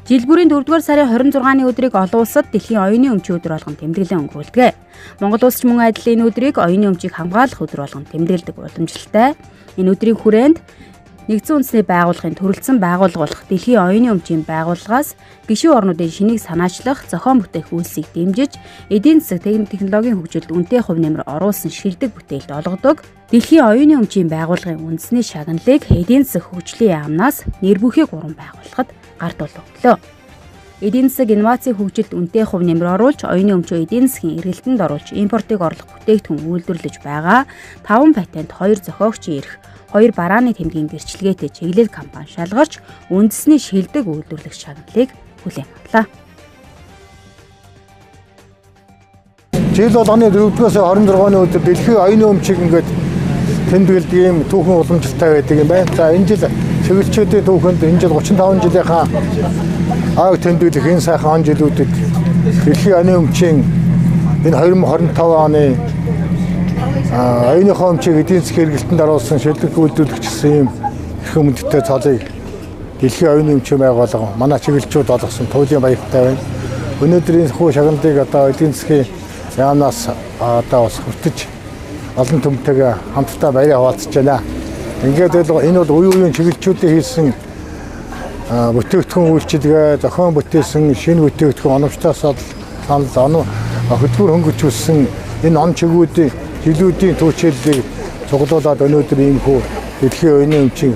Жил бүрийн 4-р сарын 26-ны өдрийг олон улсад дэлхийн оюуны өмчийн өдөр болгон тэмдэглэн өнгөрүүлдэг. Монгол улс ч мөн адил энэ өдрийг оюуны өмчийг хамгаалах өдөр болгон тэмдэглэдэг уламжлалтай. Энэ өдрийн хүрээнд Нэгдсэн үндэсний байгууллагын төрөлцсөн байгууллага болох Дэлхийн оюуны өмчийн байгууллагаас гишүүн орнуудын шинийг санаачлах, зохион бүтээх үйлсийг дэмжиж, эдийн засаг технологийн хөгжилд үнэтэй хувь нэмэр оруулсан шилдэг бүтээлд олгодог. Дэлхийн оюуны өмчийн байгууллагын үндэсний шагналыг эдийн засаг хөгжлийн яамнаас нэр бүхий 3 байгууллагад гард өглөө. Эдийн засаг инновацийн хөгжилд үнэтэй хувь нэмэр оруулж, оюуны өмчөө эдийн засгийн эргэлтэнд оруулж, импортыг орлох бүтээгдэхүүн үйлдвэрлэж байгаа 5 патент, 2 зохиогчийн эрх, 2 барааны тэмдгийн гэрчлэгээтэй чиглэл компани шалгарч үндэсний шилдэг үйлдвэрлэх шагналыг хүлээн авлаа. Жил болгоны 4-р сарын 26-ны өдөр дэлхийн оюуны өмчийг ингээд тэмдэглэдэг юм түүхэн уламжлалтай байдаг юм байна. За энэ жил чиглэлчүүдийн түүхэнд энэ жил 35 жилийнхаа аав тэмдэглэх энэ сайхан он жилүүдэд дэлхийн оюуны өмчийн энэ 2025 оны оюуныхоо өмчийг эдийн засгийн эргэлтэнд оруулсан шилдэг үйлдвэрлэгчсэн юм их хүндтэй цолыг дэлхийн оюуны өмчийн байгууллага манай чиглэлчүүд олгосон туйлын баяртай байна. Өнөөдөр энэ хүү шагналыг одоо эдийн засгийн яамнаас одоо бас хүртэж олон түмтэйгээ хамтдаа баяраа хуваалцаж байна. Ингээд энэ бол үеийн чиглэлчүүдийн хийсэн бүтээгдэхүүн үйлчилгээ, зохион бүтээсэн шинэ бүтээгдэхүүн оновчтоос санал хөтөлбөр хөнгөлжүүлсэн энэ он чигүүдийн жилүүдийн түүчиллийг цуглуулад өнөөдөр ийм хүү дэлхийн оюуны өмчийн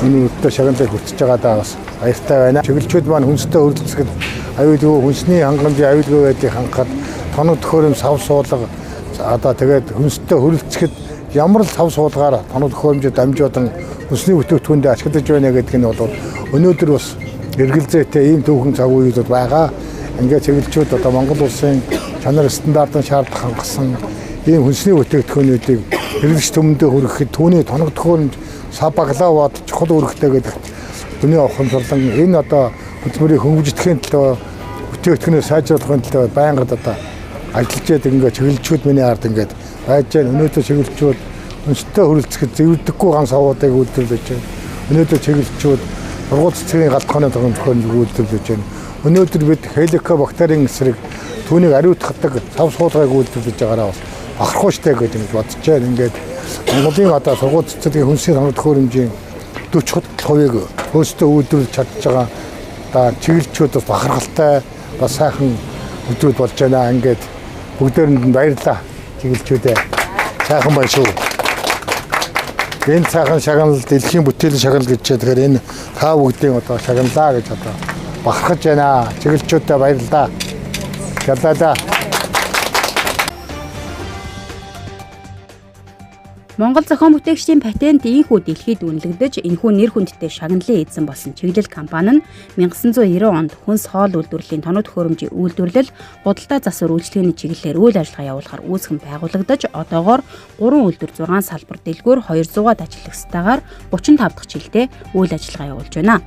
энэ өдөр шагналыг хүртэж байгаадаа бас баяртай байна. Чиглэлчүүд маань хүнстэй хөрөлцөхөд аюулгүй хүнсний хангамжийн аюулгүй байдлыг хангахад тоног төхөөрөм сав суулга одоо тэгээд хүнстэй хөрөлцөхөд ямар л сав суулгаар тоног төхөөрөмжөд дамжуудан хүнсний бүтээгдэхүүндээ ашиглаж байна гэдэг нь бол өнөөдөр бас эргэлзээтэй ийм түүхэн цаг үеүүд байгаа. Ингээд чиглэлчүүд одоо Монгол улсын чанар стандартын шаардлага хангасан ийм хүнсний бүтээгдэхүүнүүдийг хэрэглэгч түмэндээ хүргэхэд түүний тоног төхөөрөмж сав баглаа бод чухал үүрэгтэй гэдэг хүний ухамсарлан энэ одоо хөтөлбөрийг хөнгөвжүүлэхийн төлөө бүтээгдэхүүнээ сайжруулахын төлөө байнгад одоо ажиллаж яадаг ингээд чиглэлчүүд миний ард ингээд байж байна. Өнөөдөр чиглэлчүүд хүнстэй хөрөлцөхөд зэвдэггүй ганц савуудыг үйлдвэрлэж байна. Өнөөдөр чиглэлчүүд сургууль цэцгийн галдхооны тохиомжийг үйлдвэрлэж байна. Өнөөдөр бид хеликобактерийн эсрэг түүнийг ариутгадаг сав суулгыг үйлдвэрлэж байгаараа бас бахархуу штэ гэж бодож байна. Ингээд Монголын одоо сургууль цэцгийн хүнсний тоног төхөөрөмжийн 40% хөөстөө үйлдвэрлэж чадж байгаа одоо чиглэлчүүд бас бахархалтай бас сайхан өдрүүд болж байна. Ингээд бүгдээрэнд баярлалаа чиглэлчүүдээ. Сайхан байна шүү. Энэ сайхан шагнал дэлхийн бүтээлийн шагнал гэж тэгэхээр энэ та бүгдийн одоо шагналаа гэж одоо бахархаж байна. Чиглэлчүүдээ баярлалаа. Яллаа. Монгол зохион бүтээгчдийн патент ийхүү дэлхийд үнэлэгдэж энэхүү нэр хүндтэй шагналын эзэн болсон чиглэл компани нь 1990 онд хүнс хоол үйлдвэрлэлийн тоног төхөөрөмжийн үйлдвэрлэл, худалдаа засвар үйлчлэгээний чиглэлээр үйл ажиллагаа явуулахаар үүсгэн байгуулагдаж одоогоор 3 үйлдвэр 6 салбар дэлгүүр 200-аад ажиллагчдаагаар 35 дахь жилдээ үйл ажиллагаа явуулж байна.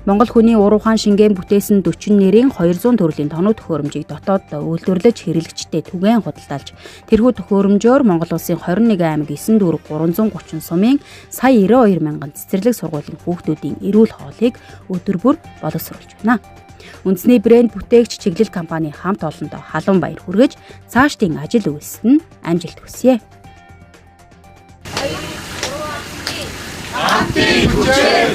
Монгол хүний уруу хаан шингээн бүтээсэн 40 нэрийн 200 төрлийн тоног төхөөрөмжийг дотооддоо үйлдвэрлэж хэрэглэгчдэд түгээн худалдаалж тэрхүү төхөөрөмжөөр Монгол улсын 21 аймаг 9 дүүрэг 330 сумын сая 92 мянган цэцэрлэг сургуулийн хүүхдүүдийн эрүүл хоолыг өдөр бүр боловсруулж байна. Үндэсний брэнд бүтээгч чиглэл компани хамт олондоо халуун баяр хүргэж цаашдын ажил үйлсэд нь амжилт хүсье. Хамтын хүчээр